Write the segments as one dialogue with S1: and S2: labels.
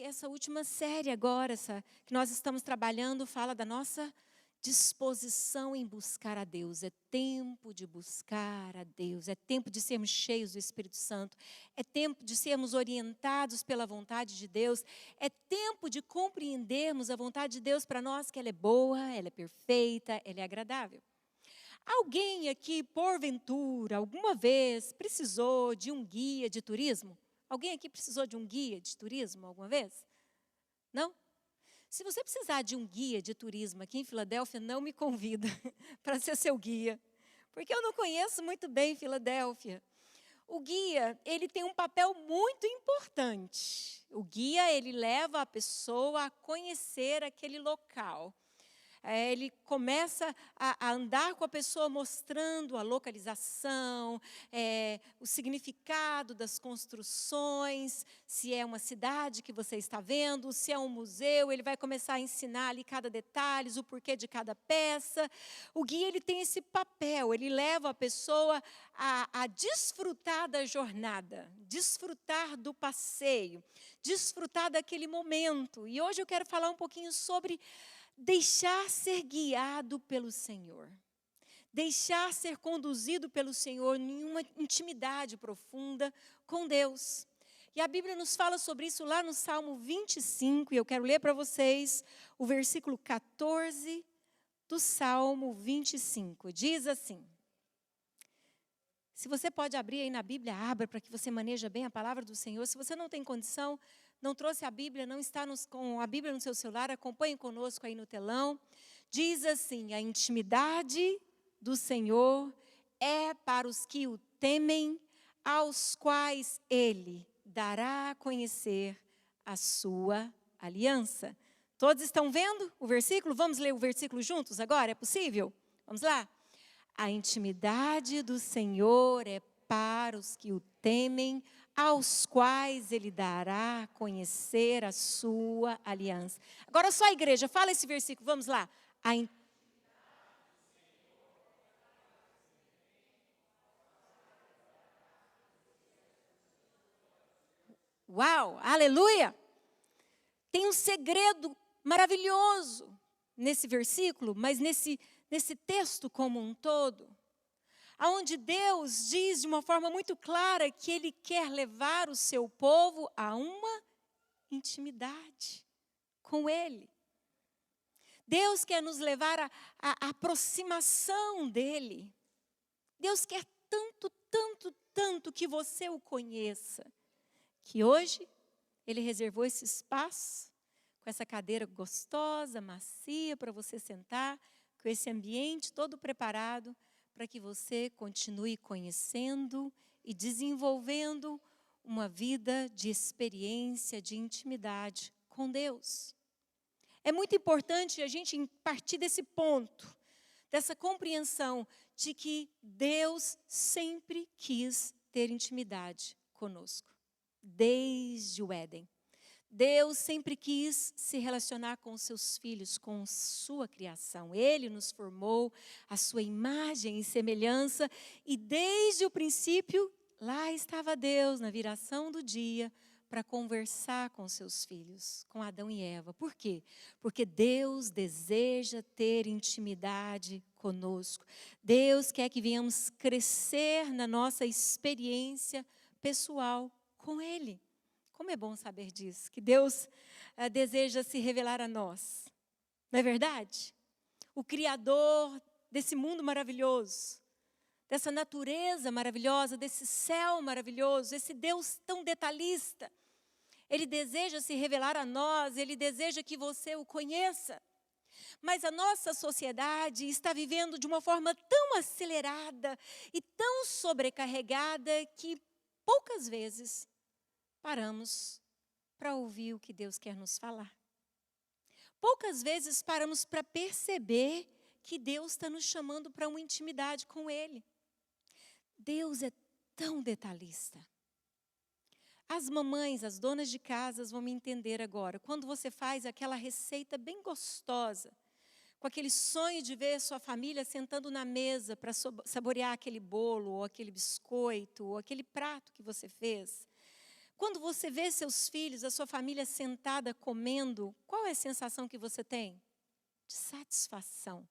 S1: essa última série agora, que nós estamos trabalhando, fala da nossa disposição em buscar a Deus. É tempo de buscar a Deus, é tempo de sermos cheios do Espírito Santo, é tempo de sermos orientados pela vontade de Deus, é tempo de compreendermos a vontade de Deus para nós, que ela é boa, ela é perfeita, ela é agradável. Alguém aqui, porventura, alguma vez, precisou de um guia de turismo? Alguém aqui precisou de um guia de turismo alguma vez? Não? Se você precisar de um guia de turismo aqui em Filadélfia, não me convida para ser seu guia, porque eu não conheço muito bem Filadélfia. O guia, ele tem um papel muito importante. O guia, ele leva a pessoa a conhecer aquele local. Ele começa a andar com a pessoa mostrando a localização, o significado das construções, se é uma cidade que você está vendo, se é um museu, ele vai começar a ensinar ali cada detalhe, o porquê de cada peça. O guia, ele tem esse papel, ele leva a pessoa a desfrutar da jornada, desfrutar do passeio, desfrutar daquele momento. E hoje eu quero falar um pouquinho sobre deixar ser guiado pelo Senhor. Deixar ser conduzido pelo Senhor em uma intimidade profunda com Deus. E a Bíblia nos fala sobre isso lá no Salmo 25, e eu quero ler para vocês o versículo 14 do Salmo 25. Diz assim: se você pode abrir aí na Bíblia, abra para que você maneje bem a palavra do Senhor. Se você não tem condição, não trouxe a Bíblia, não está com a Bíblia no seu celular, acompanhe conosco aí no telão. Diz assim: a intimidade do Senhor é para os que o temem, aos quais Ele dará a conhecer a sua aliança. Todos estão vendo o versículo? Vamos ler o versículo juntos agora? É possível? Vamos lá? A intimidade do Senhor é para os que o temem, aos quais Ele dará a conhecer a sua aliança. Agora só a igreja, fala esse versículo, vamos lá. Uau, aleluia! Tem um segredo maravilhoso nesse versículo, mas nesse texto como um todo, aonde Deus diz de uma forma muito clara que Ele quer levar o seu povo a uma intimidade com Ele. Deus quer nos levar à aproximação dEle. Deus quer tanto, tanto, tanto que você o conheça, que hoje Ele reservou esse espaço, com essa cadeira gostosa, macia, para você sentar, com esse ambiente todo preparado, para que você continue conhecendo e desenvolvendo uma vida de experiência, de intimidade com Deus. É muito importante a gente partir desse ponto, dessa compreensão de que Deus sempre quis ter intimidade conosco, desde o Éden. Deus sempre quis se relacionar com os seus filhos, com sua criação. Ele nos formou a sua imagem e semelhança, e desde o princípio, lá estava Deus, na viração do dia, para conversar com seus filhos, com Adão e Eva. Por quê? Porque Deus deseja ter intimidade conosco. Deus quer que venhamos crescer na nossa experiência pessoal com Ele. Como é bom saber disso, que Deus deseja se revelar a nós. Não é verdade? O Criador desse mundo maravilhoso, dessa natureza maravilhosa, desse céu maravilhoso, esse Deus tão detalhista, Ele deseja se revelar a nós, Ele deseja que você o conheça. Mas a nossa sociedade está vivendo de uma forma tão acelerada e tão sobrecarregada que poucas vezes paramos para ouvir o que Deus quer nos falar. Poucas vezes paramos para perceber que Deus está nos chamando para uma intimidade com Ele. Deus é tão detalhista. As mamães, as donas de casas vão me entender agora. Quando você faz aquela receita bem gostosa, com aquele sonho de ver sua família sentando na mesa para saborear aquele bolo, ou aquele biscoito, ou aquele prato que você fez. Quando você vê seus filhos, a sua família sentada comendo, qual é a sensação que você tem? De satisfação.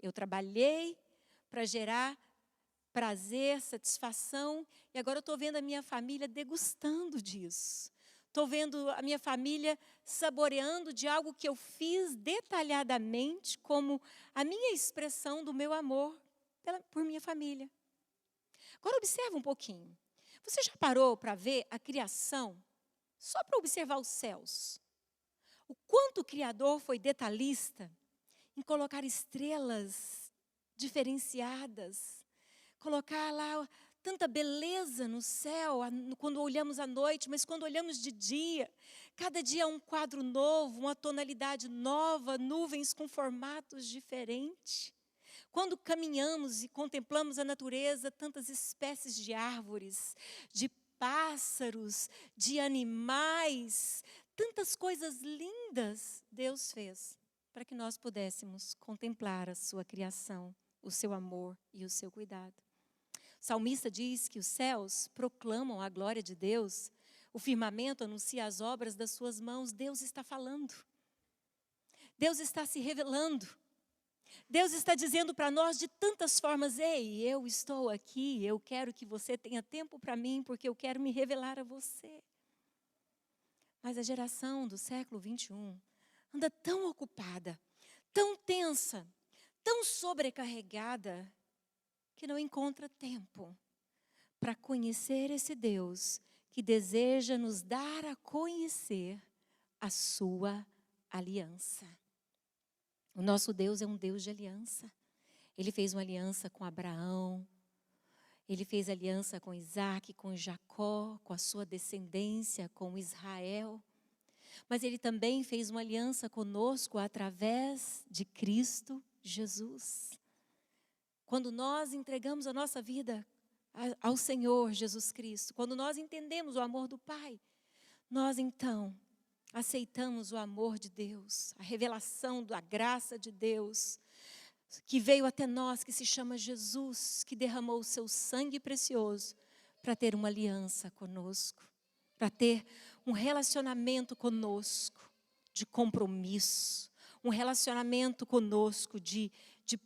S1: Eu trabalhei para gerar prazer, satisfação, e agora eu estou vendo a minha família degustando disso. Estou vendo a minha família saboreando de algo que eu fiz detalhadamente como a minha expressão do meu amor por minha família. Agora observa um pouquinho. Você já parou para ver a criação? Só para observar os céus. O quanto o Criador foi detalhista em colocar estrelas diferenciadas, colocar lá tanta beleza no céu, quando olhamos à noite, mas quando olhamos de dia, cada dia é um quadro novo, uma tonalidade nova, nuvens com formatos diferentes. Quando caminhamos e contemplamos a natureza, tantas espécies de árvores, de pássaros, de animais, tantas coisas lindas Deus fez para que nós pudéssemos contemplar a sua criação, o seu amor e o seu cuidado. O salmista diz que os céus proclamam a glória de Deus, o firmamento anuncia as obras das suas mãos. Deus está falando, Deus está se revelando, Deus está dizendo para nós de tantas formas: ei, eu estou aqui, eu quero que você tenha tempo para mim, porque eu quero me revelar a você. Mas a geração do século 21 anda tão ocupada, tão tensa, tão sobrecarregada, que não encontra tempo para conhecer esse Deus que deseja nos dar a conhecer a sua aliança. O nosso Deus é um Deus de aliança. Ele fez uma aliança com Abraão, ele fez aliança com Isaac, com Jacó, com a sua descendência, com Israel. Mas ele também fez uma aliança conosco através de Cristo Jesus. Quando nós entregamos a nossa vida ao Senhor Jesus Cristo, quando nós entendemos o amor do Pai, nós então aceitamos o amor de Deus, a revelação da graça de Deus, que veio até nós, que se chama Jesus, que derramou o seu sangue precioso para ter uma aliança conosco, para ter um relacionamento conosco de compromisso, um relacionamento conosco de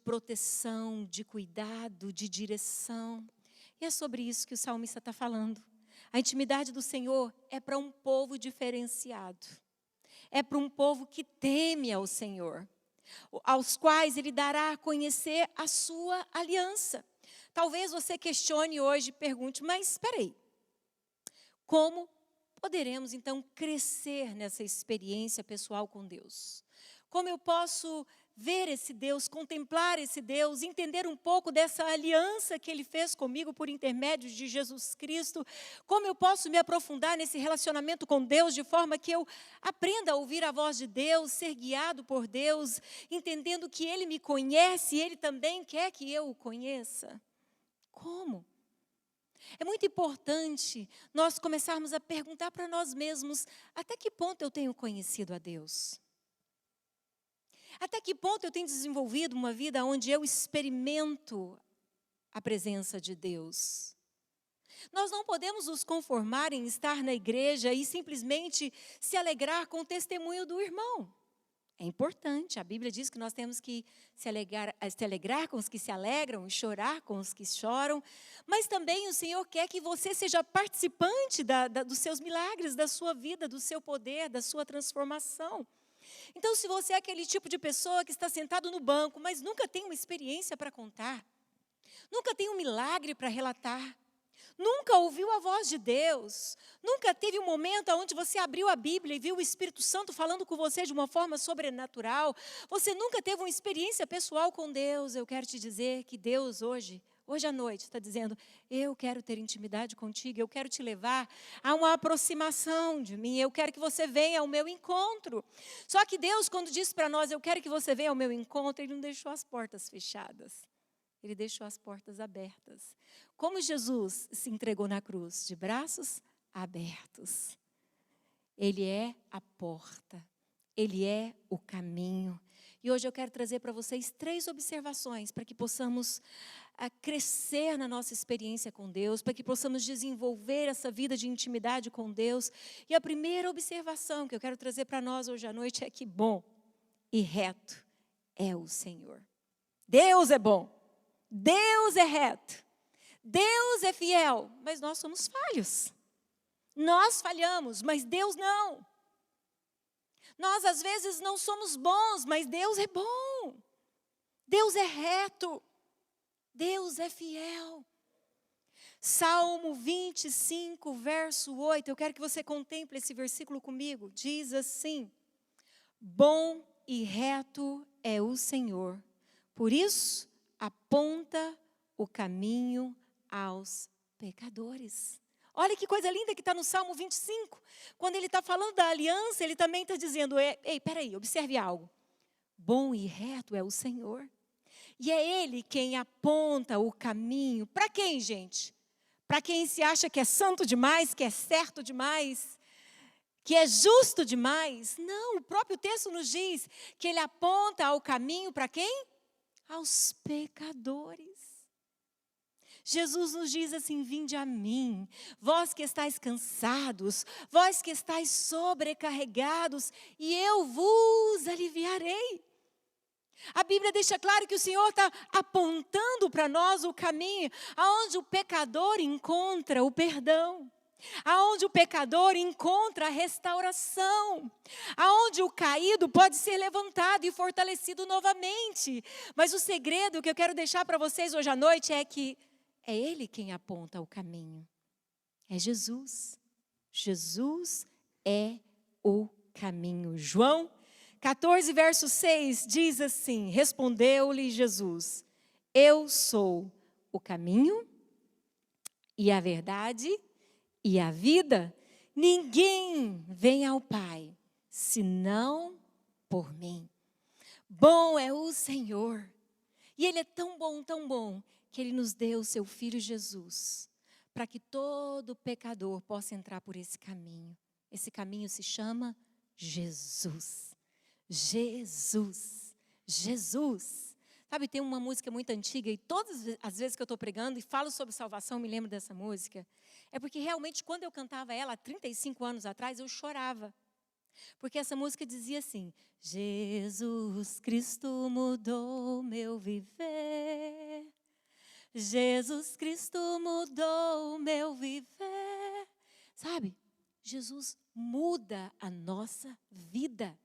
S1: proteção, de cuidado, de direção. E é sobre isso que o salmista está falando. A intimidade do Senhor é para um povo diferenciado. É para um povo que teme ao Senhor, aos quais Ele dará a conhecer a sua aliança. Talvez você questione hoje e pergunte: mas espera aí, como poderemos então crescer nessa experiência pessoal com Deus? Como eu posso ver esse Deus, contemplar esse Deus, entender um pouco dessa aliança que Ele fez comigo por intermédio de Jesus Cristo? Como eu posso me aprofundar nesse relacionamento com Deus de forma que eu aprenda a ouvir a voz de Deus, ser guiado por Deus, entendendo que Ele me conhece e Ele também quer que eu o conheça? Como? É muito importante nós começarmos a perguntar para nós mesmos: até que ponto eu tenho conhecido a Deus? Até que ponto eu tenho desenvolvido uma vida onde eu experimento a presença de Deus? Nós não podemos nos conformar em estar na igreja e simplesmente se alegrar com o testemunho do irmão. É importante, a Bíblia diz que nós temos que se alegrar com os que se alegram e chorar com os que choram, mas também o Senhor quer que você seja participante dos seus milagres, da sua vida, do seu poder, da sua transformação. Então, se você é aquele tipo de pessoa que está sentado no banco, mas nunca tem uma experiência para contar, nunca tem um milagre para relatar, nunca ouviu a voz de Deus, nunca teve um momento onde você abriu a Bíblia e viu o Espírito Santo falando com você de uma forma sobrenatural, você nunca teve uma experiência pessoal com Deus, eu quero te dizer que Deus hoje à noite está dizendo: eu quero ter intimidade contigo, eu quero te levar a uma aproximação de mim, eu quero que você venha ao meu encontro. Só que Deus, quando disse para nós: eu quero que você venha ao meu encontro, Ele não deixou as portas fechadas, Ele deixou as portas abertas. Como Jesus se entregou na cruz, de braços abertos. Ele é a porta, Ele é o caminho. E hoje eu quero trazer para vocês 3 observações para que possamos a crescer na nossa experiência com Deus, para que possamos desenvolver essa vida de intimidade com Deus. E a primeira observação que eu quero trazer para nós hoje à noite é que bom e reto é o Senhor. Deus é bom, Deus é reto, Deus é fiel, mas nós somos falhos. Nós falhamos, mas Deus não. Nós às vezes não somos bons, mas Deus é bom. Deus é reto. Deus é fiel. Salmo 25, verso 8. Eu quero que você contemple esse versículo comigo. Diz assim: bom e reto é o Senhor, por isso aponta o caminho aos pecadores. Olha que coisa linda que está no Salmo 25. Quando ele está falando da aliança, ele também está dizendo, ei, peraí, observe algo. Bom e reto é o Senhor. E é Ele quem aponta o caminho. Para quem, gente? Para quem se acha que é santo demais, que é certo demais, que é justo demais? Não, o próprio texto nos diz que Ele aponta o caminho para quem? Aos pecadores. Jesus nos diz assim, vinde a mim, vós que estáis cansados, vós que estáis sobrecarregados, e eu vos aliviarei. A Bíblia deixa claro que o Senhor está apontando para nós o caminho aonde o pecador encontra o perdão, aonde o pecador encontra a restauração, aonde o caído pode ser levantado e fortalecido novamente. Mas o segredo que eu quero deixar para vocês hoje à noite é que é Ele quem aponta o caminho. É Jesus. Jesus é o caminho. João 14, verso 6 diz assim, respondeu-lhe Jesus, eu sou o caminho e a verdade e a vida. Ninguém vem ao Pai, senão por mim. Bom é o Senhor. E Ele é tão bom, que Ele nos deu o seu Filho Jesus, para que todo pecador possa entrar por esse caminho. Esse caminho se chama Jesus. Jesus, Jesus. Sabe, tem uma música muito antiga e todas as vezes que eu estou pregando e falo sobre salvação, me lembro dessa música. É porque realmente quando eu cantava ela há 35 anos atrás, eu chorava. Porque essa música dizia assim, Jesus Cristo mudou meu viver. Jesus Cristo mudou meu viver. Sabe, Jesus muda a nossa vida.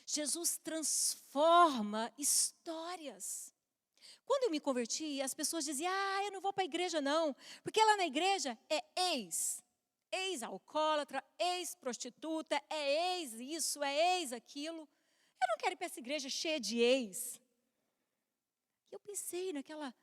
S1: Jesus transforma histórias. Quando eu me converti, as pessoas diziam, eu não vou para a igreja não, porque lá na igreja é ex-alcoólatra, ex-prostituta, é ex isso, é ex aquilo. Eu não quero ir para essa igreja cheia de ex. E eu pensei naquela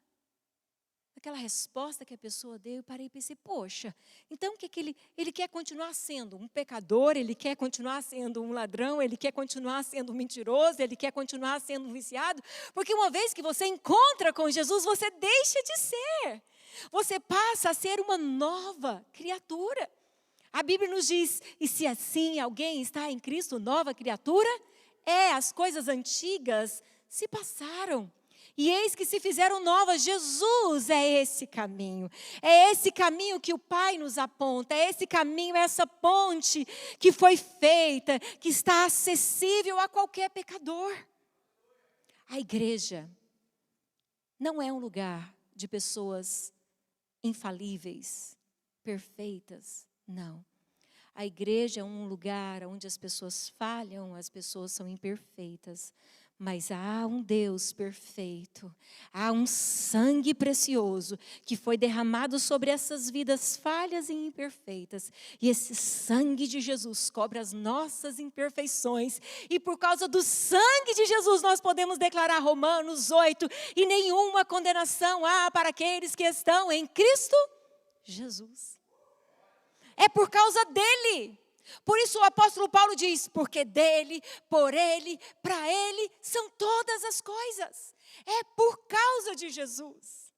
S1: resposta que a pessoa deu, eu parei e pensei, poxa, então o que ele quer continuar sendo um pecador, ele quer continuar sendo um ladrão, ele quer continuar sendo um mentiroso, ele quer continuar sendo um viciado, porque uma vez que você encontra com Jesus, você deixa de ser, você passa a ser uma nova criatura. A Bíblia nos diz, e se assim alguém está em Cristo, nova criatura, as coisas antigas se passaram. E eis que se fizeram novas. Jesus é esse caminho. É esse caminho que o Pai nos aponta. É esse caminho, essa ponte que foi feita, que está acessível a qualquer pecador. A igreja não é um lugar de pessoas infalíveis, perfeitas. Não. A igreja é um lugar onde as pessoas falham, as pessoas são imperfeitas. Mas há um Deus perfeito, há um sangue precioso que foi derramado sobre essas vidas falhas e imperfeitas. E esse sangue de Jesus cobre as nossas imperfeições. E por causa do sangue de Jesus nós podemos declarar Romanos 8, e nenhuma condenação há para aqueles que estão em Cristo Jesus. É por causa dele. Por isso o apóstolo Paulo diz, porque dele, por ele, para ele, são todas as coisas. É por causa de Jesus.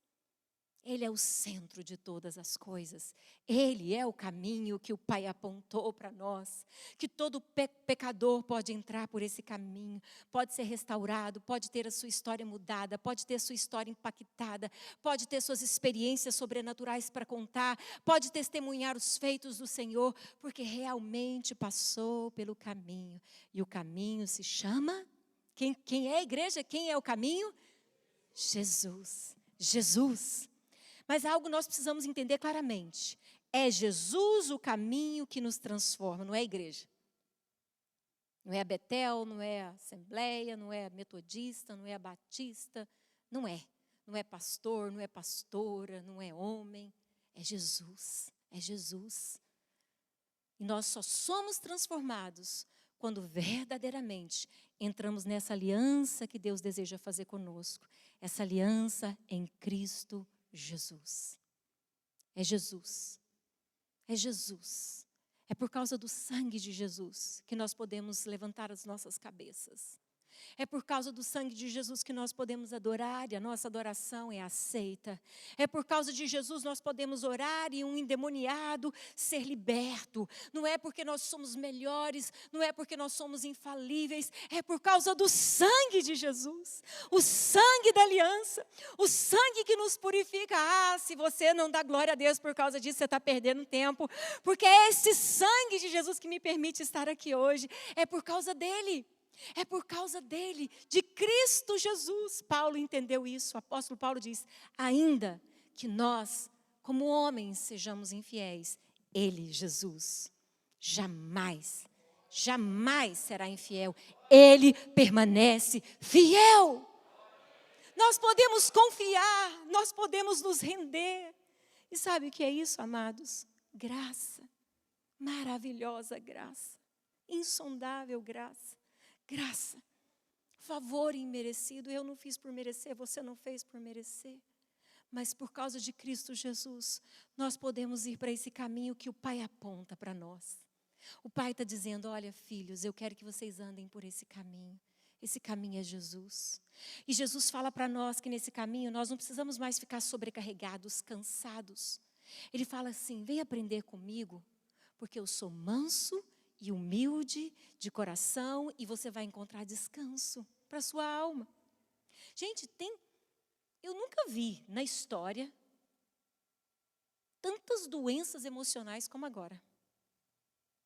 S1: Ele é o centro de todas as coisas. Ele é o caminho que o Pai apontou para nós. Que todo pecador pode entrar por esse caminho, pode ser restaurado, pode ter a sua história mudada, pode ter a sua história impactada, pode ter suas experiências sobrenaturais para contar, pode testemunhar os feitos do Senhor, porque realmente passou pelo caminho. E o caminho se chama... Quem é a igreja? Quem é o caminho? Jesus. Jesus. Mas algo nós precisamos entender claramente. É Jesus o caminho que nos transforma, não é a igreja. Não é a Betel, não é a Assembleia, não é a Metodista, não é a Batista. Não é. Não é pastor, não é pastora, não é homem. É Jesus. É Jesus. E nós só somos transformados quando verdadeiramente entramos nessa aliança que Deus deseja fazer conosco. Essa aliança em Cristo Jesus. É Jesus. É Jesus. É por causa do sangue de Jesus que nós podemos levantar as nossas cabeças. É por causa do sangue de Jesus que nós podemos adorar e a nossa adoração é aceita. É por causa de Jesus nós podemos orar e um endemoniado ser liberto. Não é porque nós somos melhores, não é porque nós somos infalíveis, é por causa do sangue de Jesus. O sangue da aliança, o sangue que nos purifica. Ah, se você não dá glória a Deus por causa disso, você está perdendo tempo. Porque é esse sangue de Jesus que me permite estar aqui hoje. É por causa dele. É por causa dele, de Cristo Jesus. Paulo entendeu isso. O apóstolo Paulo diz: ainda que nós, como homens, sejamos infiéis, ele, Jesus, jamais será infiel. Ele permanece fiel. Nós podemos confiar, nós podemos nos render. E sabe o que é isso, amados? Graça, maravilhosa graça, insondável graça. Graça, favor imerecido. Eu não fiz por merecer, você não fez por merecer. Mas por causa de Cristo Jesus, nós podemos ir para esse caminho que o Pai aponta para nós. O Pai está dizendo: olha, filhos, eu quero que vocês andem por esse caminho. Esse caminho é Jesus. E Jesus fala para nós que nesse caminho nós não precisamos mais ficar sobrecarregados, cansados. Ele fala assim: vem aprender comigo, porque eu sou manso e humilde de coração, e você vai encontrar descanso para a sua alma. Gente, eu nunca vi na história tantas doenças emocionais como agora.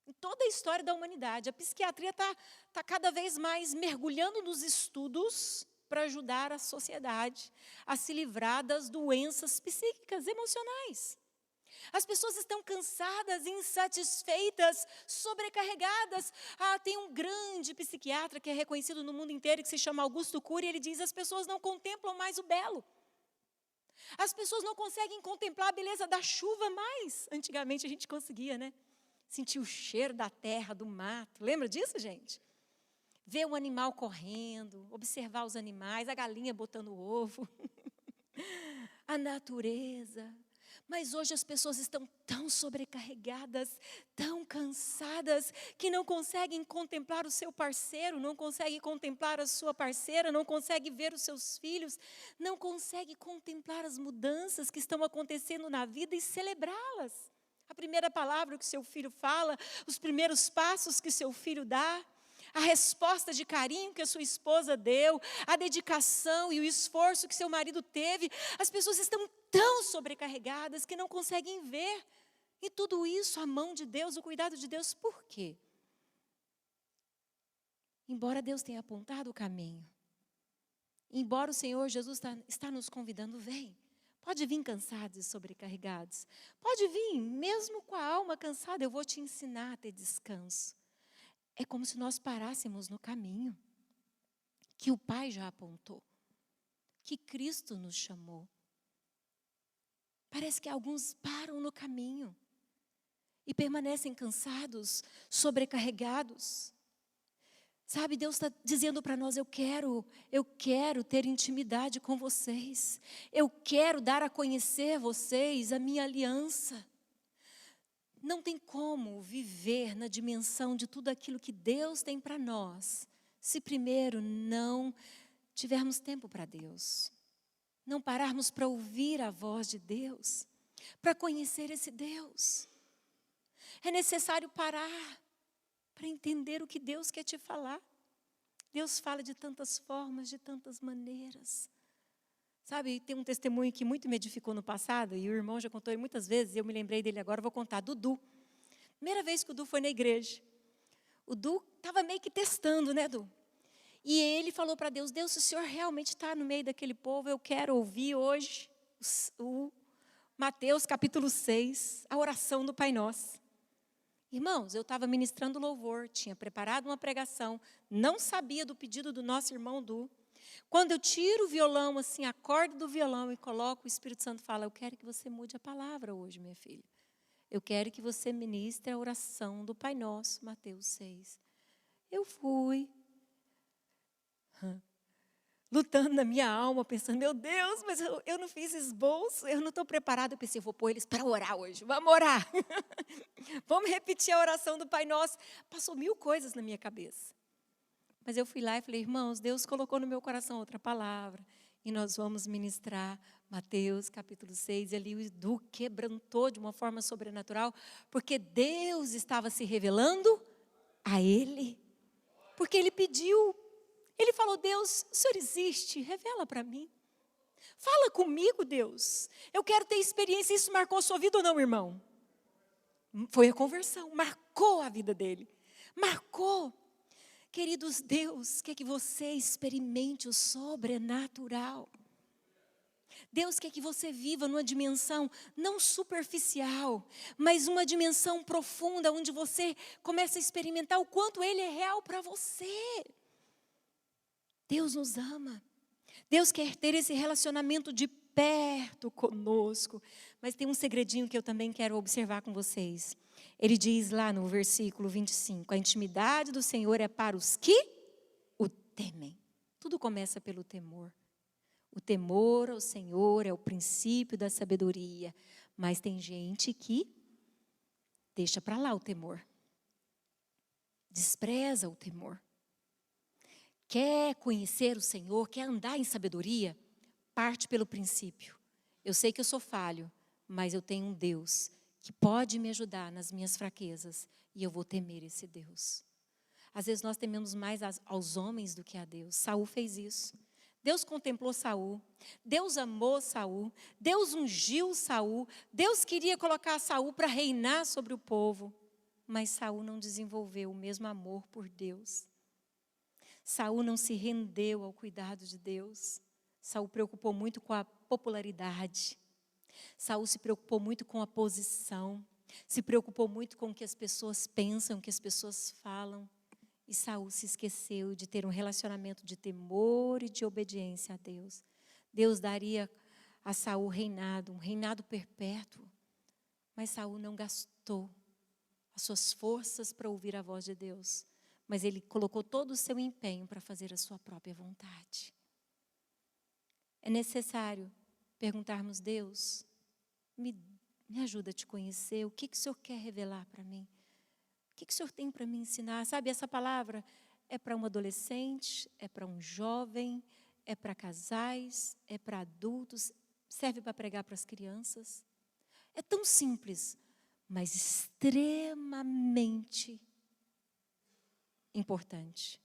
S1: Em toda a história da humanidade, a psiquiatria está cada vez mais mergulhando nos estudos para ajudar a sociedade a se livrar das doenças psíquicas, emocionais. As pessoas estão cansadas, insatisfeitas, sobrecarregadas. Tem um grande psiquiatra que é reconhecido no mundo inteiro, que se chama Augusto Cury, e ele diz: as pessoas não contemplam mais o belo. As pessoas não conseguem contemplar a beleza da chuva mais. Antigamente a gente conseguia, né? Sentir o cheiro da terra, do mato. Lembra disso, gente? Ver o animal correndo, observar os animais, a galinha botando ovo, a natureza. Mas hoje as pessoas estão tão sobrecarregadas, tão cansadas, que não conseguem contemplar o seu parceiro, não conseguem contemplar a sua parceira, não conseguem ver os seus filhos, não conseguem contemplar as mudanças que estão acontecendo na vida e celebrá-las. A primeira palavra que seu filho fala, os primeiros passos que seu filho dá, a resposta de carinho que a sua esposa deu, a dedicação e o esforço que seu marido teve. As pessoas estão tão sobrecarregadas que não conseguem ver. E tudo isso, a mão de Deus, o cuidado de Deus, por quê? Embora Deus tenha apontado o caminho, embora o Senhor Jesus está nos convidando, vem. Pode vir cansados e sobrecarregados. Pode vir, mesmo com a alma cansada, eu vou te ensinar a ter descanso. É como se nós parássemos no caminho que o Pai já apontou, que Cristo nos chamou. Parece que alguns param no caminho e permanecem cansados, sobrecarregados. Sabe, Deus está dizendo para nós: eu quero ter intimidade com vocês. Eu quero dar a conhecer vocês a minha aliança. Não tem como viver na dimensão de tudo aquilo que Deus tem para nós, se primeiro não tivermos tempo para Deus. não pararmos para ouvir a voz de Deus, para conhecer esse Deus. É necessário parar para entender o que Deus quer te falar. Deus fala de tantas formas, de tantas maneiras. Sabe, tem um testemunho que muito me edificou no passado, e o irmão já contou ele muitas vezes, eu me lembrei dele agora, vou contar, Dudu. Primeira vez que o Du foi na igreja. O Du estava meio que testando, né, Du? E ele falou para Deus, Deus, se o Senhor realmente está no meio daquele povo, eu quero ouvir hoje o Mateus capítulo 6, a oração do Pai Nosso. Irmãos, eu estava ministrando louvor, tinha preparado uma pregação, não sabia do pedido do nosso irmão Du. Quando eu tiro o violão, assim, a corda do violão e coloco, o Espírito Santo fala, eu quero que você mude a palavra hoje, minha filha. Eu quero que você ministre a oração do Pai Nosso, Mateus 6. Eu fui lutando na minha alma, pensando, meu Deus, mas eu não fiz esboço, eu não estou preparada. Eu pensei, vou pôr eles para orar hoje, vamos orar. Vamos repetir a oração do Pai Nosso. Passou 1000 coisas na minha cabeça. Mas eu fui lá e falei, irmãos, Deus colocou no meu coração outra palavra. E nós vamos ministrar Mateus capítulo 6. E ali o Edu quebrantou de uma forma sobrenatural, porque Deus estava se revelando a ele. Porque ele pediu. Ele falou, Deus, o Senhor existe, revela para mim. Fala comigo, Deus. Eu quero ter experiência. Isso marcou a sua vida ou não, irmão? Foi a conversão, marcou a vida dele. Marcou. Queridos, Deus quer que você experimente o sobrenatural. Deus quer que você viva numa dimensão não superficial, mas uma dimensão profunda, onde você começa a experimentar o quanto Ele é real para você. Deus nos ama. Deus quer ter esse relacionamento de perto conosco. Mas tem um segredinho que eu também quero observar com vocês. Ele diz lá no versículo 25, a intimidade do Senhor é para os que o temem. Tudo começa pelo temor. O temor ao Senhor é o princípio da sabedoria. Mas tem gente que deixa para lá o temor. Despreza o temor. Quer conhecer o Senhor, quer andar em sabedoria, parte pelo princípio. Eu sei que eu sou falho, mas eu tenho um Deus que pode me ajudar nas minhas fraquezas e eu vou temer esse Deus. Às vezes nós tememos mais aos homens do que a Deus. Saul fez isso. Deus contemplou Saul, Deus amou Saul, Deus ungiu Saul, Deus queria colocar Saul para reinar sobre o povo, mas Saul não desenvolveu o mesmo amor por Deus. Saul não se rendeu ao cuidado de Deus. Saul preocupou muito com a popularidade. Saul se preocupou muito com a posição. Se preocupou muito com o que as pessoas pensam, o que as pessoas falam. E Saul se esqueceu de ter um relacionamento de temor e de obediência a Deus. Deus daria a Saul reinado, um reinado perpétuo. Mas Saul não gastou as suas forças para ouvir a voz de Deus. Mas ele colocou todo o seu empenho para fazer a sua própria vontade. É necessário perguntarmos, Deus, me ajuda a te conhecer, o que o Senhor quer revelar para mim? O que o Senhor tem para me ensinar? Sabe, essa palavra é para um adolescente, é para um jovem, é para casais, é para adultos, serve para pregar para as crianças. É tão simples, mas extremamente importante.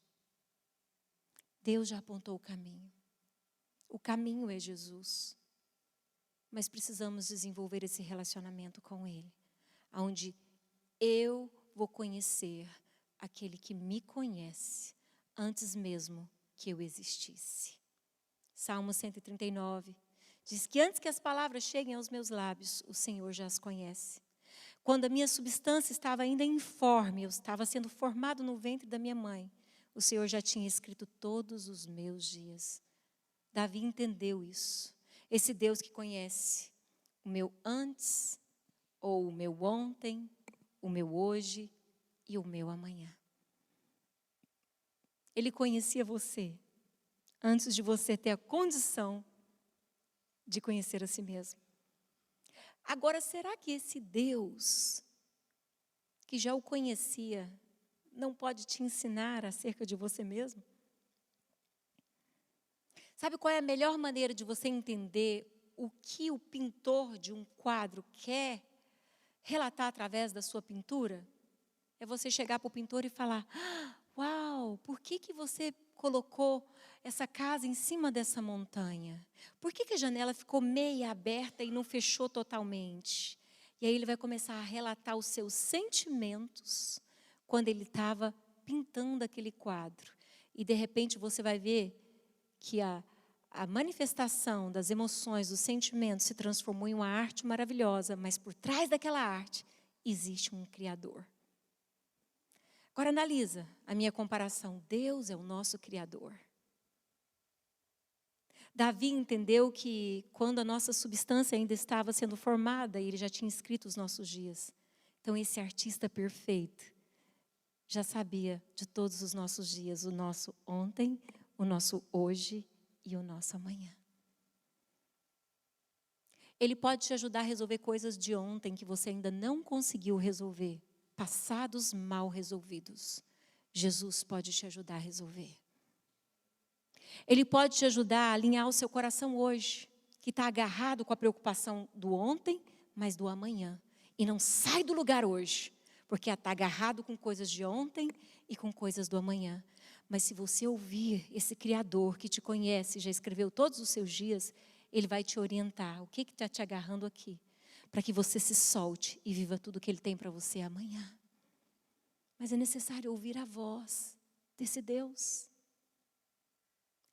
S1: Deus já apontou o caminho. O caminho é Jesus. Mas precisamos desenvolver esse relacionamento com Ele, onde eu vou conhecer aquele que me conhece antes mesmo que eu existisse. Salmo 139 diz que antes que as palavras cheguem aos meus lábios, o Senhor já as conhece. Quando a minha substância estava ainda informe, eu estava sendo formado no ventre da minha mãe, o Senhor já tinha escrito todos os meus dias. Davi entendeu isso. Esse Deus que conhece o meu antes, ou o meu ontem, o meu hoje e o meu amanhã. Ele conhecia você antes de você ter a condição de conhecer a si mesmo. Agora, será que esse Deus, que já o conhecia, não pode te ensinar acerca de você mesmo? Sabe qual é a melhor maneira de você entender o que o pintor de um quadro quer relatar através da sua pintura? É você chegar para o pintor e falar: uau, por que você colocou essa casa em cima dessa montanha? Por que a janela ficou meia aberta e não fechou totalmente? E aí ele vai começar a relatar os seus sentimentos quando ele estava pintando aquele quadro. E de repente você vai ver que a manifestação das emoções, dos sentimentos se transformou em uma arte maravilhosa, mas por trás daquela arte existe um Criador. Agora analisa a minha comparação. Deus é o nosso Criador. Davi entendeu que quando a nossa substância ainda estava sendo formada, ele já tinha escrito os nossos dias. Então esse artista perfeito já sabia de todos os nossos dias, o nosso ontem, o nosso hoje e o nosso amanhã. Ele pode te ajudar a resolver coisas de ontem que você ainda não conseguiu resolver. Passados mal resolvidos. Jesus pode te ajudar a resolver. Ele pode te ajudar a alinhar o seu coração hoje, que está agarrado com a preocupação do ontem, mas do amanhã. E não sai do lugar hoje, porque está agarrado com coisas de ontem e com coisas do amanhã. Mas se você ouvir esse Criador que te conhece, já escreveu todos os seus dias, Ele vai te orientar. O que está te agarrando aqui? Para que você se solte e viva tudo que Ele tem para você amanhã. Mas é necessário ouvir a voz desse Deus.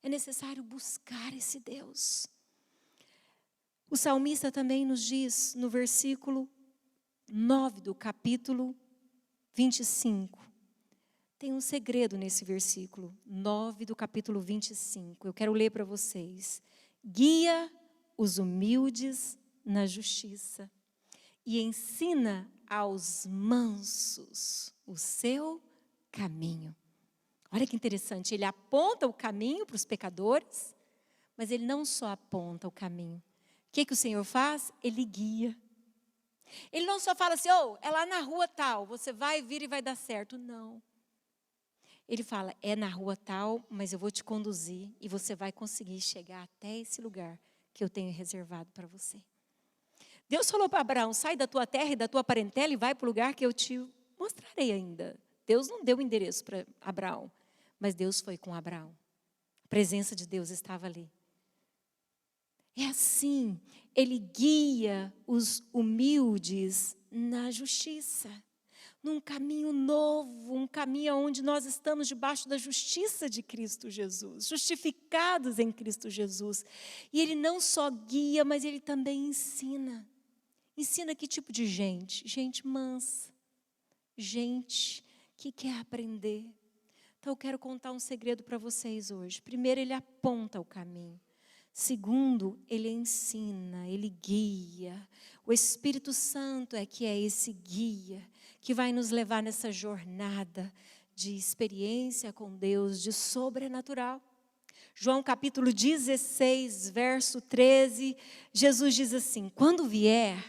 S1: É necessário buscar esse Deus. O salmista também nos diz, no versículo 9 do capítulo 25. Tem um segredo nesse versículo 9 do capítulo 25. Eu quero ler para vocês. Guia os humildes na justiça e ensina aos mansos o seu caminho. Olha que interessante, ele aponta o caminho para os pecadores, mas ele não só aponta o caminho. O que o Senhor faz? Ele guia. Ele não só fala assim, é lá na rua tal, você vai vir e vai dar certo. Não. Ele fala, é na rua tal, mas eu vou te conduzir e você vai conseguir chegar até esse lugar que eu tenho reservado para você. Deus falou para Abraão, sai da tua terra e da tua parentela e vai para o lugar que eu te mostrarei ainda. Deus não deu o endereço para Abraão, mas Deus foi com Abraão. A presença de Deus estava ali. É assim, Ele guia os humildes na justiça. Num caminho novo, um caminho onde nós estamos debaixo da justiça de Cristo Jesus, justificados em Cristo Jesus. E Ele não só guia, mas Ele também ensina. Ensina que tipo de gente? Gente mansa, gente que quer aprender. Então eu quero contar um segredo para vocês hoje. Primeiro, Ele aponta o caminho. Segundo, Ele ensina, Ele guia. O Espírito Santo é que é esse guia que vai nos levar nessa jornada de experiência com Deus, de sobrenatural. João capítulo 16, verso 13, Jesus diz assim, quando vier,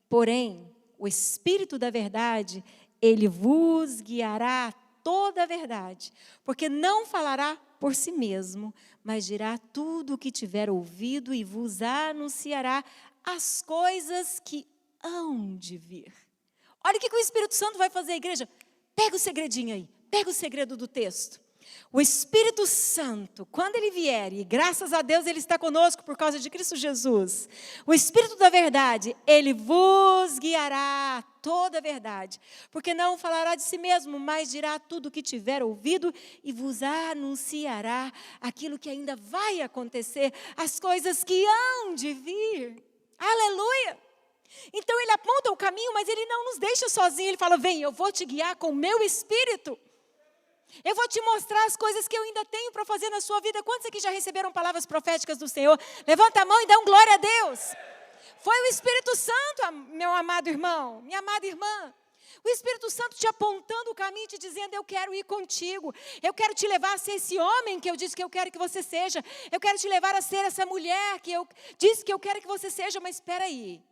S1: porém, o Espírito da verdade, Ele vos guiará a toda a verdade, porque não falará por si mesmo, mas dirá tudo o que tiver ouvido e vos anunciará as coisas que hão de vir. Olha o que o Espírito Santo vai fazer, igreja. Pega o segredinho aí, pega o segredo do texto. O Espírito Santo, quando Ele vier, e graças a Deus Ele está conosco por causa de Cristo Jesus, o Espírito da verdade, Ele vos guiará a toda a verdade, porque não falará de si mesmo, mas dirá tudo o que tiver ouvido e vos anunciará aquilo que ainda vai acontecer, as coisas que hão de vir. Aleluia! Então Ele aponta o caminho, mas Ele não nos deixa sozinhos. Ele fala, vem, eu vou te guiar com o meu Espírito. Eu vou te mostrar as coisas que eu ainda tenho para fazer na sua vida. Quantos aqui já receberam palavras proféticas do Senhor? Levanta a mão e dá um glória a Deus. Foi o Espírito Santo, meu amado irmão, minha amada irmã. O Espírito Santo te apontando o caminho, te dizendo, eu quero ir contigo. Eu quero te levar a ser esse homem que eu disse que eu quero que você seja. Eu quero te levar a ser essa mulher que eu disse que eu quero que você seja. Mas espera aí.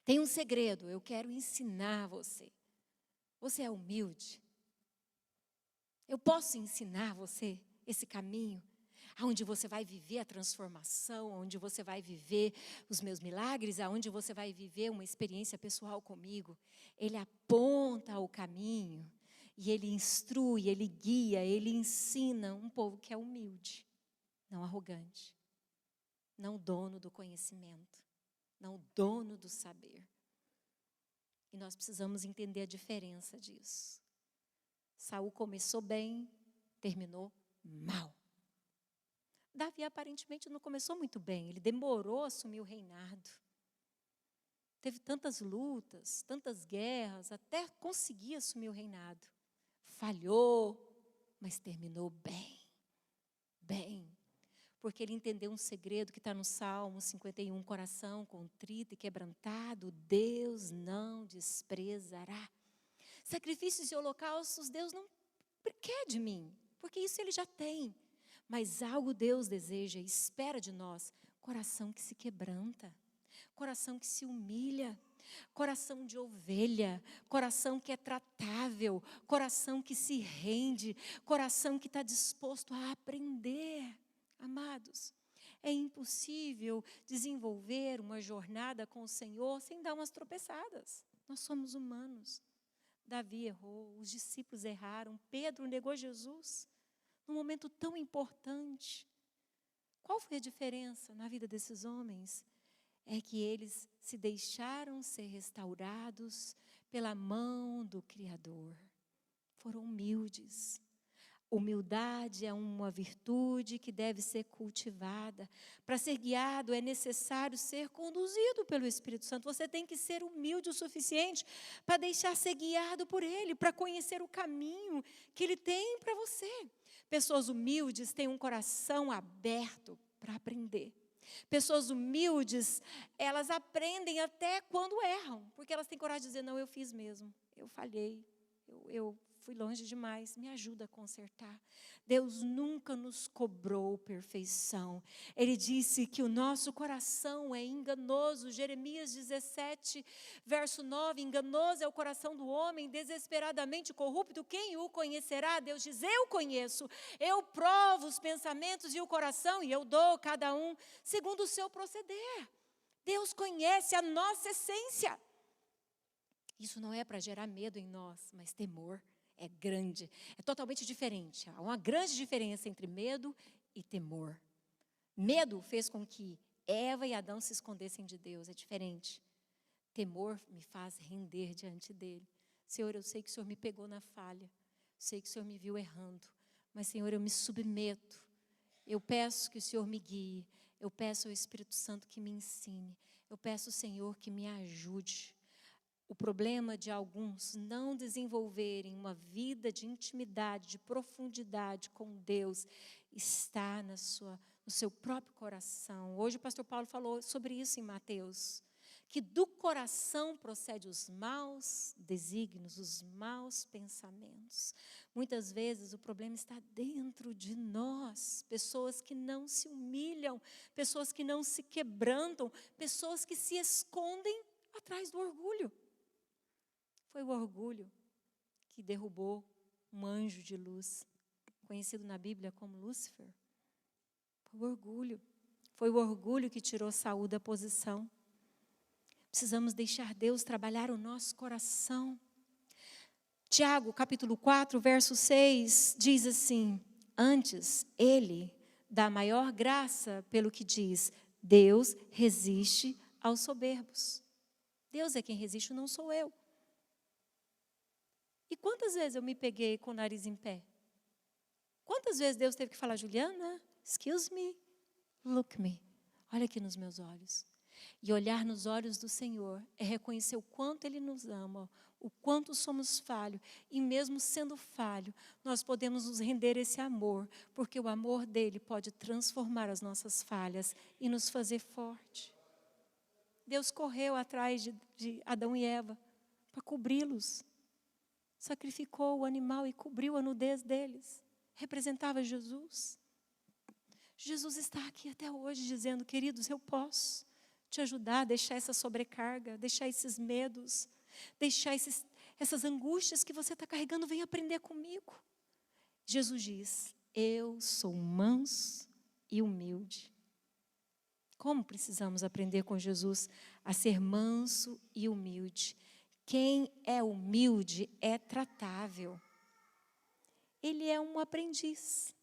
S1: Tem um segredo, eu quero ensinar você. Você é humilde? Eu posso ensinar você esse caminho? aonde você vai viver a transformação, onde você vai viver os meus milagres, aonde você vai viver uma experiência pessoal comigo. Ele aponta o caminho e ele instrui, ele guia, ele ensina um povo que é humilde, não arrogante, não dono do conhecimento, não dono do saber. E nós precisamos entender a diferença disso. Saul começou bem, terminou mal. Davi aparentemente não começou muito bem, ele demorou a assumir o reinado. Teve tantas lutas, tantas guerras, até conseguir assumir o reinado. Falhou, mas terminou bem, bem. Porque ele entendeu um segredo que está no Salmo 51, coração contrito e quebrantado, Deus não desprezará. Sacrifícios e holocaustos Deus não quer de mim, porque isso ele já tem. Mas algo Deus deseja e espera de nós, coração que se quebranta, coração que se humilha, coração de ovelha, coração que é tratável, coração que se rende, coração que está disposto a aprender. Amados, é impossível desenvolver uma jornada com o Senhor sem dar umas tropeçadas. Nós somos humanos. Davi errou, os discípulos erraram, Pedro negou Jesus num momento tão importante. Qual foi a diferença na vida desses homens? É que eles se deixaram ser restaurados pela mão do Criador. Foram humildes. Humildade é uma virtude que deve ser cultivada. Para ser guiado é necessário ser conduzido pelo Espírito Santo. Você tem que ser humilde o suficiente para deixar ser guiado por Ele, para conhecer o caminho que Ele tem para você. Pessoas humildes têm um coração aberto para aprender. Pessoas humildes, elas aprendem até quando erram, porque elas têm coragem de dizer, não, eu fiz mesmo, eu falhei, eu fui longe demais, me ajuda a consertar. Deus nunca nos cobrou perfeição. Ele disse que o nosso coração é enganoso. Jeremias 17, verso 9, enganoso é o coração do homem, desesperadamente corrupto, quem o conhecerá? Deus diz, eu conheço, eu provo os pensamentos e o coração, e eu dou cada um segundo o seu proceder. Deus conhece a nossa essência. Isso não é para gerar medo em nós, mas temor. É grande, é totalmente diferente. Há uma grande diferença entre medo e temor. Medo fez com que Eva e Adão se escondessem de Deus, é diferente. Temor me faz render diante dele. Senhor, eu sei que o Senhor me pegou na falha, sei que o Senhor me viu errando, mas Senhor, eu me submeto. Eu peço que o Senhor me guie, eu peço ao Espírito Santo que me ensine, eu peço ao Senhor que me ajude. O problema de alguns não desenvolverem uma vida de intimidade, de profundidade com Deus, está no seu próprio coração. Hoje o pastor Paulo falou sobre isso em Mateus, que do coração procede os maus desígnios, os maus pensamentos. Muitas vezes o problema está dentro de nós, pessoas que não se humilham, pessoas que não se quebrantam, pessoas que se escondem atrás do orgulho. Foi o orgulho que derrubou um anjo de luz, conhecido na Bíblia como Lúcifer. Foi o orgulho. Foi o orgulho que tirou Saul da posição. Precisamos deixar Deus trabalhar o nosso coração. Tiago, capítulo 4, verso 6, diz assim, antes, ele dá maior graça pelo que diz, Deus resiste aos soberbos. Deus é quem resiste, não sou eu. E quantas vezes eu me peguei com o nariz em pé? Quantas vezes Deus teve que falar, Juliana, excuse me, look me. Olha aqui nos meus olhos. E olhar nos olhos do Senhor é reconhecer o quanto Ele nos ama, o quanto somos falhos. E mesmo sendo falho, nós podemos nos render esse amor, porque o amor dEle pode transformar as nossas falhas e nos fazer forte. Deus correu atrás de Adão e Eva para cobri-los. Sacrificou o animal e cobriu a nudez deles. Representava Jesus. Jesus está aqui até hoje dizendo, queridos, eu posso te ajudar a deixar essa sobrecarga, deixar esses medos, deixar essas angústias que você está carregando, vem aprender comigo. Jesus diz, eu sou manso e humilde. Como precisamos aprender com Jesus a ser manso e humilde? Quem é humilde é tratável. Ele é um aprendiz.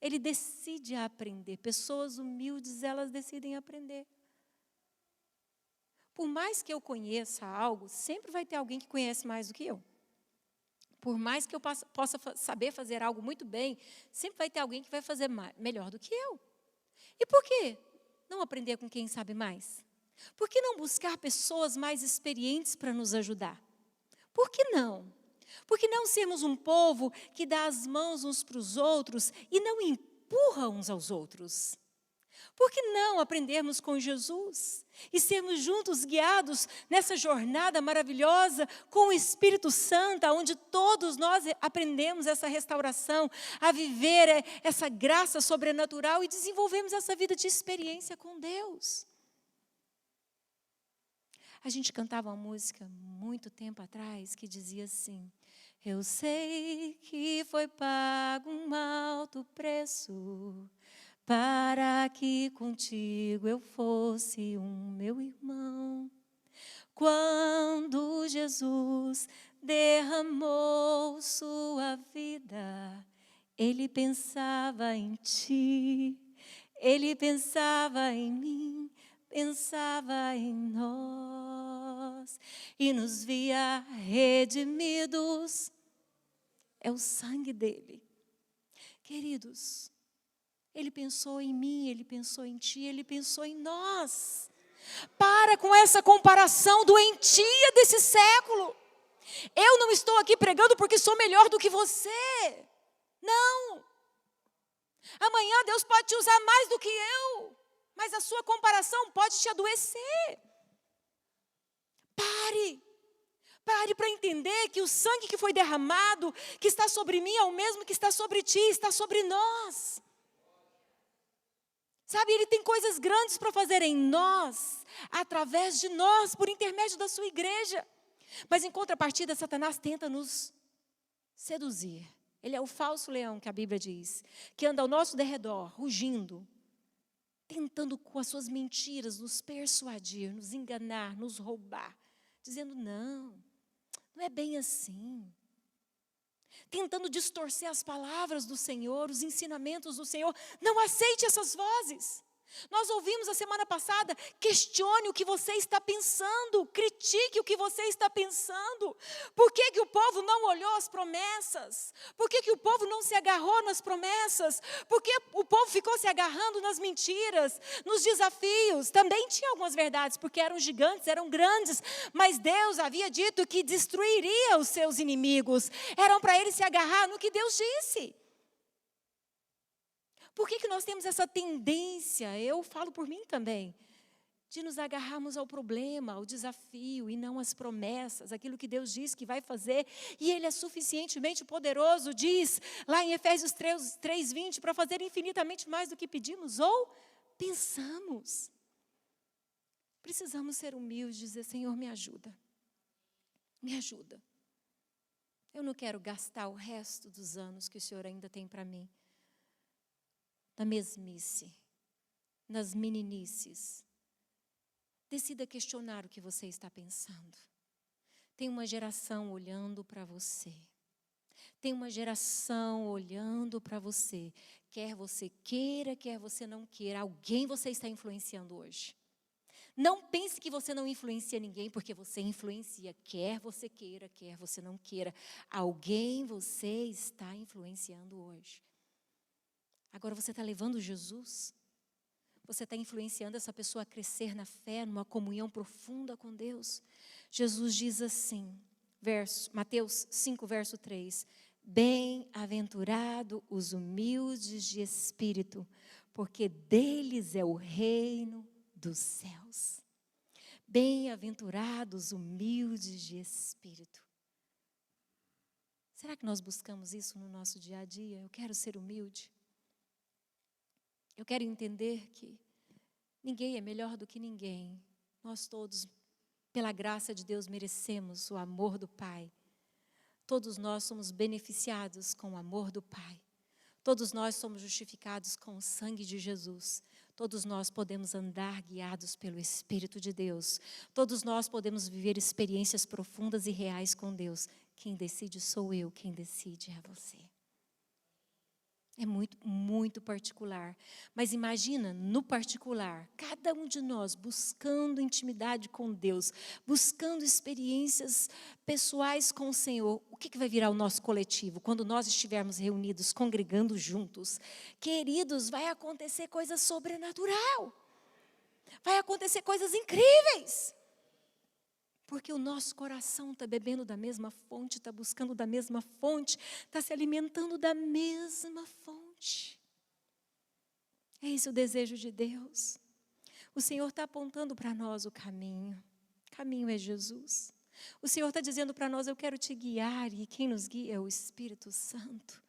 S1: Ele decide aprender. Pessoas humildes, elas decidem aprender. Por mais que eu conheça algo, sempre vai ter alguém que conhece mais do que eu. Por mais que eu possa saber fazer algo muito bem, sempre vai ter alguém que vai fazer melhor do que eu. E por quê? Não aprender com quem sabe mais? Por que não buscar pessoas mais experientes para nos ajudar? Por que não? Por que não sermos um povo que dá as mãos uns para os outros e não empurra uns aos outros? Por que não aprendermos com Jesus e sermos juntos guiados nessa jornada maravilhosa com o Espírito Santo, onde todos nós aprendemos essa restauração, a viver essa graça sobrenatural e desenvolvemos essa vida de experiência com Deus? A gente cantava uma música muito tempo atrás que dizia assim: eu sei que foi pago um alto preço para que contigo eu fosse um meu irmão. Quando Jesus derramou sua vida, Ele pensava em ti, Ele pensava em mim, pensava em nós e nos via redimidos. É o sangue dele. Queridos, Ele pensou em mim, Ele pensou em ti, Ele pensou em nós. Para com essa comparação doentia desse século. Eu não estou aqui pregando porque sou melhor do que você. Não. Amanhã Deus pode te usar mais do que eu, mas a sua comparação pode te adoecer. Pare para entender que o sangue que foi derramado, que está sobre mim, é o mesmo que está sobre ti, está sobre nós. Sabe, Ele tem coisas grandes para fazer em nós, através de nós, por intermédio da sua igreja. Mas em contrapartida, Satanás tenta nos seduzir. Ele é o falso leão que a Bíblia diz, que anda ao nosso derredor, rugindo, tentando com as suas mentiras nos persuadir, nos enganar, nos roubar, dizendo não é bem assim. Tentando distorcer as palavras do Senhor, os ensinamentos do Senhor. Não aceite essas vozes. Nós ouvimos a semana passada, questione o que você está pensando, critique o que você está pensando. Por que que o povo não olhou as promessas? Por que que o povo não se agarrou nas promessas? Por que o povo ficou se agarrando nas mentiras, nos desafios? Também tinha algumas verdades, porque eram gigantes, eram grandes, mas Deus havia dito que destruiria os seus inimigos. Eram para eles se agarrar no que Deus disse. Por que nós temos essa tendência, eu falo por mim também, de nos agarrarmos ao problema, ao desafio e não às promessas, aquilo que Deus diz que vai fazer, e Ele é suficientemente poderoso, diz lá em Efésios 3:20, para fazer infinitamente mais do que pedimos ou pensamos. Precisamos ser humildes e dizer: Senhor, me ajuda, me ajuda. Eu não quero gastar o resto dos anos que o Senhor ainda tem para mim na mesmice, nas meninices. Decida questionar o que você está pensando. Tem uma geração olhando para você. Tem uma geração olhando para você. Quer você queira, quer você não queira. Alguém você está influenciando hoje. Não pense que você não influencia ninguém, porque você influencia, quer você queira, quer você não queira. Alguém você está influenciando hoje. Agora você está levando Jesus, você está influenciando essa pessoa a crescer na fé, numa comunhão profunda com Deus. Jesus diz assim, Mateus 5, verso 3, bem-aventurado os humildes de espírito, porque deles é o reino dos céus. Bem-aventurados humildes de espírito. Será que nós buscamos isso no nosso dia a dia? Eu quero ser humilde. Eu quero entender que ninguém é melhor do que ninguém. Nós todos, pela graça de Deus, merecemos o amor do Pai. Todos nós somos beneficiados com o amor do Pai. Todos nós somos justificados com o sangue de Jesus. Todos nós podemos andar guiados pelo Espírito de Deus. Todos nós podemos viver experiências profundas e reais com Deus. Quem decide sou eu, quem decide é você. É muito, muito particular. Mas imagina, no particular, cada um de nós buscando intimidade com Deus, buscando experiências pessoais com o Senhor. O que vai virar o nosso coletivo quando nós estivermos reunidos, congregando juntos? Queridos, vai acontecer coisa sobrenatural. Vai acontecer coisas incríveis. Porque o nosso coração está bebendo da mesma fonte, está buscando da mesma fonte, está se alimentando da mesma fonte. É esse o desejo de Deus. O Senhor está apontando para nós o caminho. O caminho é Jesus. O Senhor está dizendo para nós, eu quero te guiar, e quem nos guia é o Espírito Santo.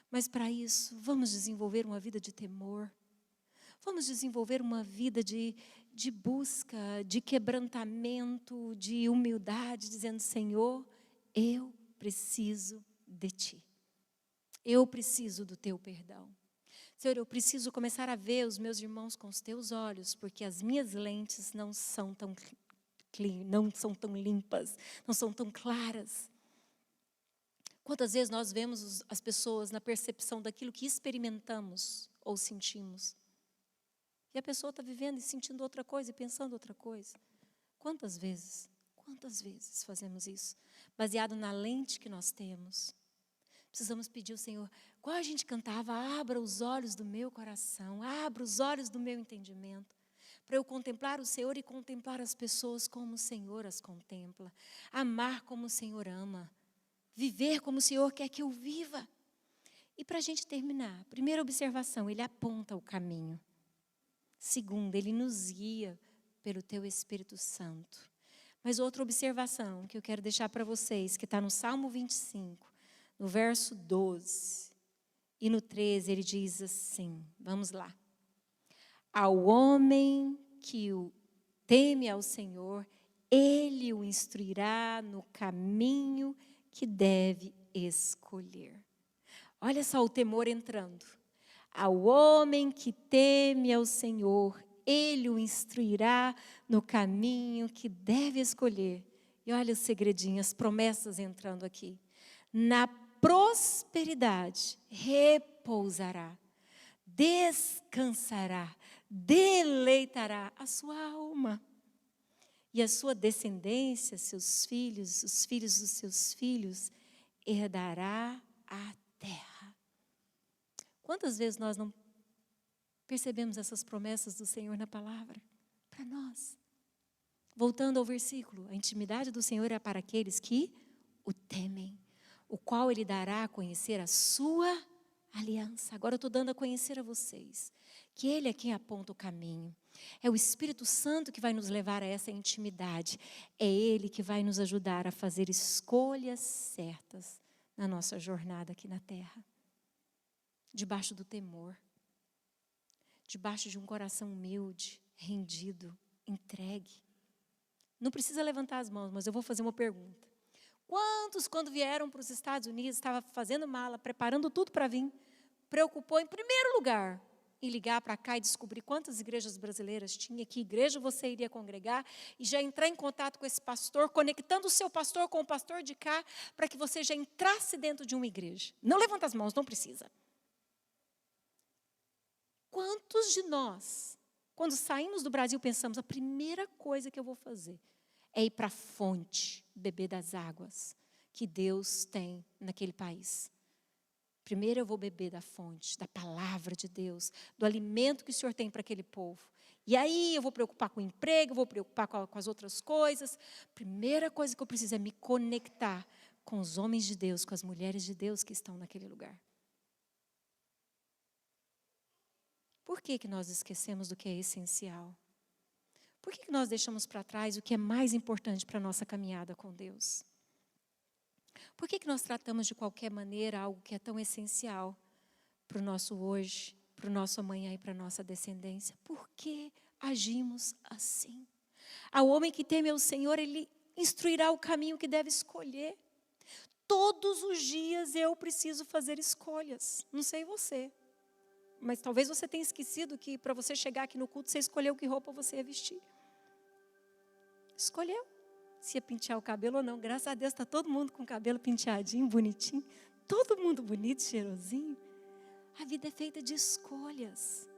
S1: Mas para isso, vamos desenvolver uma vida de temor. Vamos desenvolver uma vida de busca, de quebrantamento, de humildade, dizendo, Senhor, eu preciso de Ti. Eu preciso do Teu perdão. Senhor, eu preciso começar a ver os meus irmãos com os Teus olhos, porque as minhas lentes não são tão limpas, não são tão claras. Quantas vezes nós vemos as pessoas na percepção daquilo que experimentamos ou sentimos? E a pessoa está vivendo e sentindo outra coisa e pensando outra coisa. Quantas vezes fazemos isso? Baseado na lente que nós temos. Precisamos pedir ao Senhor, igual a gente cantava, abra os olhos do meu coração, abra os olhos do meu entendimento, para eu contemplar o Senhor e contemplar as pessoas como o Senhor as contempla. Amar como o Senhor ama. Viver como o Senhor quer que eu viva. E para a gente terminar, primeira observação, Ele aponta o caminho. Segundo, Ele nos guia pelo Teu Espírito Santo. Mas outra observação que eu quero deixar para vocês, que está no Salmo 25, no verso 12 e no 13, ele diz assim, vamos lá. Ao homem que o teme ao Senhor, Ele o instruirá no caminho que deve escolher. Olha só o temor entrando. Ao homem que teme ao Senhor, Ele o instruirá no caminho que deve escolher. E olha o segredinho, as promessas entrando aqui. Na prosperidade repousará, descansará, deleitará a sua alma. E a sua descendência, seus filhos, os filhos dos seus filhos, herdará a terra. Quantas vezes nós não percebemos essas promessas do Senhor na palavra? Para nós. Voltando ao versículo, a intimidade do Senhor é para aqueles que o temem, o qual Ele dará a conhecer a sua aliança. Agora eu estou dando a conhecer a vocês, que Ele é quem aponta o caminho. É o Espírito Santo que vai nos levar a essa intimidade. É Ele que vai nos ajudar a fazer escolhas certas na nossa jornada aqui na terra. Debaixo do temor, debaixo de um coração humilde, rendido, entregue. Não precisa levantar as mãos, mas eu vou fazer uma pergunta. Quantos, quando vieram para os Estados Unidos, estavam fazendo mala, preparando tudo para vir, preocupou em primeiro lugar em ligar para cá e descobrir quantas igrejas brasileiras tinha, que igreja você iria congregar, e já entrar em contato com esse pastor, conectando o seu pastor com o pastor de cá, para que você já entrasse dentro de uma igreja? Não levanta as mãos, não precisa. Quantos de nós, quando saímos do Brasil, pensamos, a primeira coisa que eu vou fazer é ir para a fonte, beber das águas que Deus tem naquele país. Primeiro eu vou beber da fonte, da palavra de Deus, do alimento que o Senhor tem para aquele povo. E aí eu vou preocupar com o emprego, vou preocupar com as outras coisas. Primeira coisa que eu preciso é me conectar com os homens de Deus, com as mulheres de Deus que estão naquele lugar. Por que nós esquecemos do que é essencial? Por que nós deixamos para trás o que é mais importante para a nossa caminhada com Deus? Por que nós tratamos de qualquer maneira algo que é tão essencial para o nosso hoje, para o nosso amanhã e para a nossa descendência? Por que agimos assim? Ao homem que teme ao Senhor, Ele instruirá o caminho que deve escolher. Todos os dias eu preciso fazer escolhas. Não sei você, mas talvez você tenha esquecido que para você chegar aqui no culto, você escolheu que roupa você ia vestir. Escolheu se ia pentear o cabelo ou não. Graças a Deus está todo mundo com o cabelo penteadinho, bonitinho. Todo mundo bonito, cheirosinho. A vida é feita de escolhas.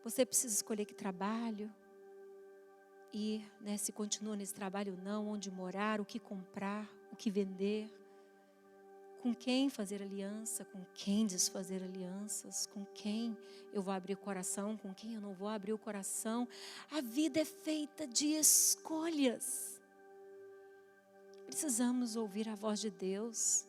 S1: Você precisa escolher que trabalho, ir, se continua nesse trabalho ou não, onde morar, o que comprar, o que vender, com quem fazer aliança, com quem desfazer alianças, com quem eu vou abrir o coração, com quem eu não vou abrir o coração. A vida é feita de escolhas. Precisamos ouvir a voz de Deus.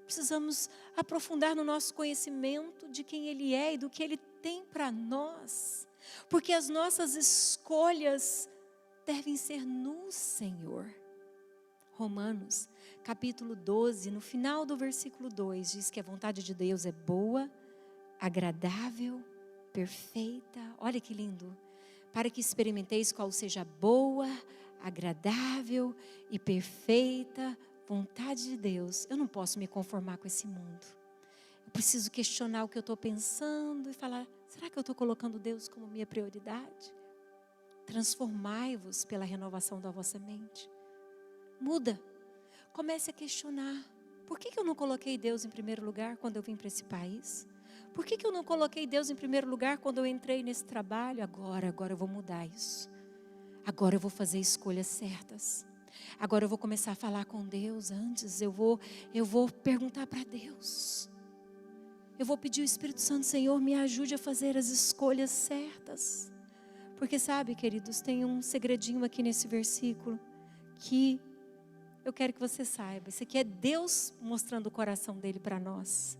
S1: Precisamos aprofundar no nosso conhecimento de quem Ele é e do que Ele tem para nós. Porque as nossas escolhas devem ser no Senhor. Romanos, capítulo 12, no final do versículo 2, diz que a vontade de Deus é boa, agradável, perfeita. Olha que lindo. Para que experimenteis qual seja a boa, agradável e perfeita vontade de Deus. Eu não posso me conformar com esse mundo. Eu preciso questionar o que eu estou pensando e falar, será que eu estou colocando Deus como minha prioridade? Transformai-vos pela renovação da vossa mente. Muda. Comece a questionar. Por que eu não coloquei Deus em primeiro lugar quando eu vim para esse país? Por que eu não coloquei Deus em primeiro lugar quando eu entrei nesse trabalho? Agora eu vou mudar isso. Agora eu vou fazer escolhas certas. Agora eu vou começar a falar com Deus antes. Eu vou perguntar para Deus. Eu vou pedir ao Espírito Santo, Senhor, me ajude a fazer as escolhas certas. Porque sabe, queridos, tem um segredinho aqui nesse versículo que eu quero que você saiba. Isso aqui é Deus mostrando o coração dele para nós.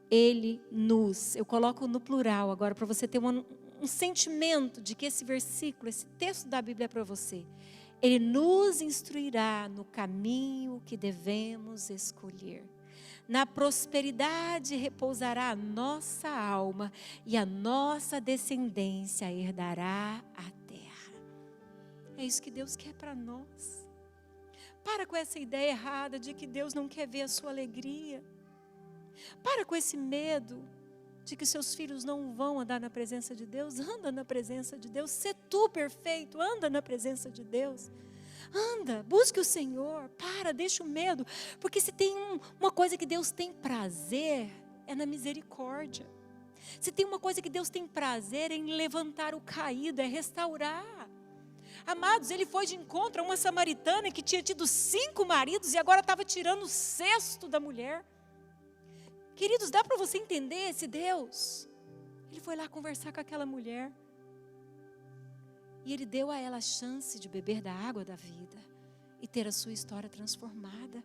S1: Ele nos, eu coloco no plural agora para você ter um sentimento de que esse versículo, esse texto da Bíblia é para você. Ele nos instruirá no caminho que devemos escolher. Na prosperidade repousará a nossa alma e a nossa descendência herdará a terra. É isso que Deus quer para nós. Para com essa ideia errada de que Deus não quer ver a sua alegria. Para com esse medo de que seus filhos não vão andar na presença de Deus. Anda na presença de Deus. Sê tu perfeito, anda na presença de Deus. Anda, busque o Senhor. Deixa o medo. Porque se tem uma coisa que Deus tem prazer, é na misericórdia. Se tem uma coisa que Deus tem prazer, é em levantar o caído, é restaurar. Amados, ele foi de encontro a uma samaritana que tinha tido 5 maridos e agora estava tirando o 6º da mulher. Queridos, dá para você entender esse Deus? Ele foi lá conversar com aquela mulher. E ele deu a ela a chance de beber da água da vida e ter a sua história transformada.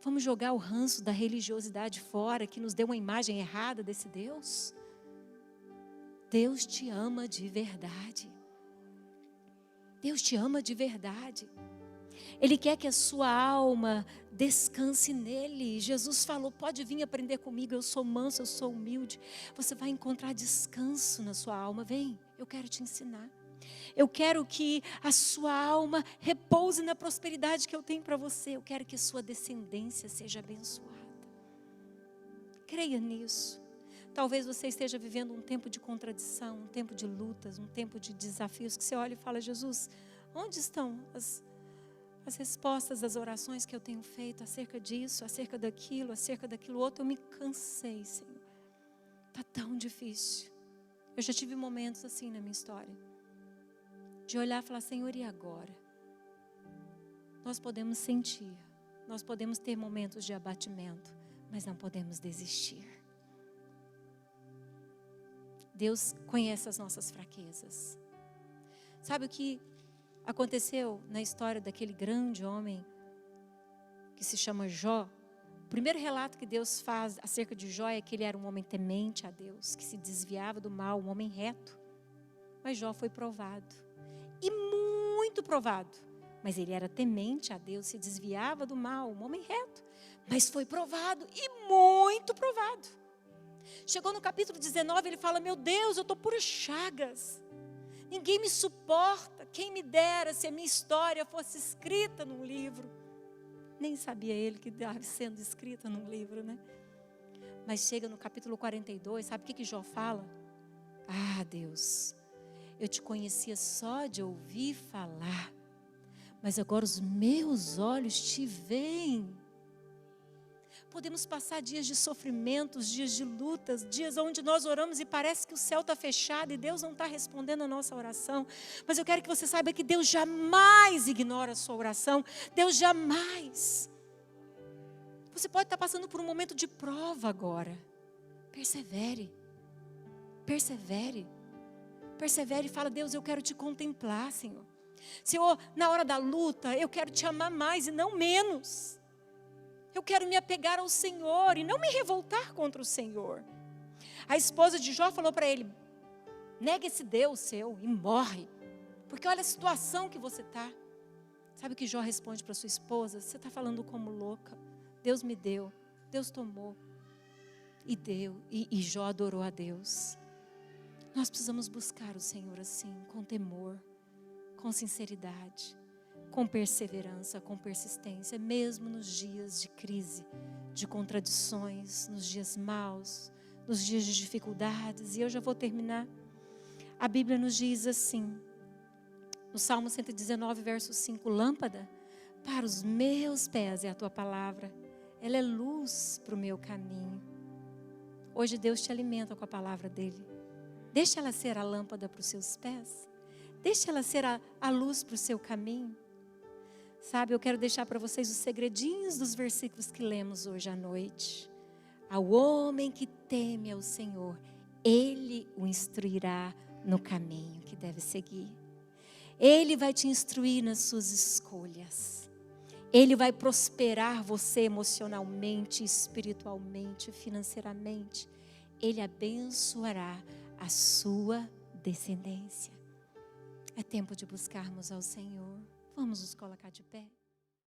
S1: Vamos jogar o ranço da religiosidade fora, que nos deu uma imagem errada desse Deus? Deus te ama de verdade. Deus te ama de verdade. Ele quer que a sua alma descanse nele. Jesus falou, pode vir aprender comigo, eu sou manso, eu sou humilde. Você vai encontrar descanso na sua alma. Vem, eu quero te ensinar. Eu quero que a sua alma repouse na prosperidade que eu tenho para você. Eu quero que a sua descendência seja abençoada. Creia nisso. Talvez você esteja vivendo um tempo de contradição, um tempo de lutas, um tempo de desafios, que você olha e fala, Jesus, onde estão as respostas das orações que eu tenho feito acerca disso, acerca daquilo outro? Eu me cansei, Senhor. Está tão difícil. Eu já tive momentos assim na minha história, de olhar e falar, Senhor, e agora? Nós podemos sentir, nós podemos ter momentos de abatimento, mas não podemos desistir. Deus conhece as nossas fraquezas. Sabe o que aconteceu na história daquele grande homem que se chama Jó? O primeiro relato que Deus faz acerca de Jó é que ele era um homem temente a Deus, que se desviava do mal, um homem reto. Mas Jó foi provado, e muito provado. Mas ele era temente a Deus, se desviava do mal, um homem reto. Mas foi provado e muito provado. Chegou no capítulo 19, ele fala, meu Deus, eu estou por chagas. Ninguém me suporta. Quem me dera se a minha história fosse escrita num livro. Nem sabia ele que estava sendo escrita num livro, né? Mas chega no capítulo 42, sabe o que Jó fala? Ah, Deus, eu te conhecia só de ouvir falar, mas agora os meus olhos te veem. Podemos passar dias de sofrimentos, dias de lutas, dias onde nós oramos e parece que o céu está fechado e Deus não está respondendo a nossa oração. Mas eu quero que você saiba que Deus jamais ignora a sua oração. Deus jamais. Você pode estar passando por um momento de prova agora. Persevere. Persevere. Persevere e fala: Deus, eu quero te contemplar, Senhor. Senhor, na hora da luta, eu quero te amar mais e não menos. Eu quero me apegar ao Senhor e não me revoltar contra o Senhor. A esposa de Jó falou para ele: nega esse Deus seu e morre, porque olha a situação que você está. Sabe o que Jó responde para sua esposa? Você está falando como louca. Deus me deu, Deus tomou e deu, e Jó adorou a Deus. Nós precisamos buscar o Senhor assim, com temor, com sinceridade, com perseverança, com persistência, mesmo nos dias de crise, de contradições, nos dias maus, nos dias de dificuldades. E eu já vou terminar. A Bíblia nos diz assim, no Salmo 119, verso 5, lâmpada para os meus pés é a tua palavra, ela é luz para o meu caminho. Hoje Deus te alimenta com a palavra dele. Deixa ela ser a lâmpada para os seus pés. Deixa ela ser a luz para o seu caminho. Sabe, eu quero deixar para vocês os segredinhos dos versículos que lemos hoje à noite. Ao homem que teme ao Senhor, Ele o instruirá no caminho que deve seguir. Ele vai te instruir nas suas escolhas. Ele vai prosperar você emocionalmente, espiritualmente, financeiramente. Ele abençoará a sua descendência. É tempo de buscarmos ao Senhor. Vamos nos colocar de pé.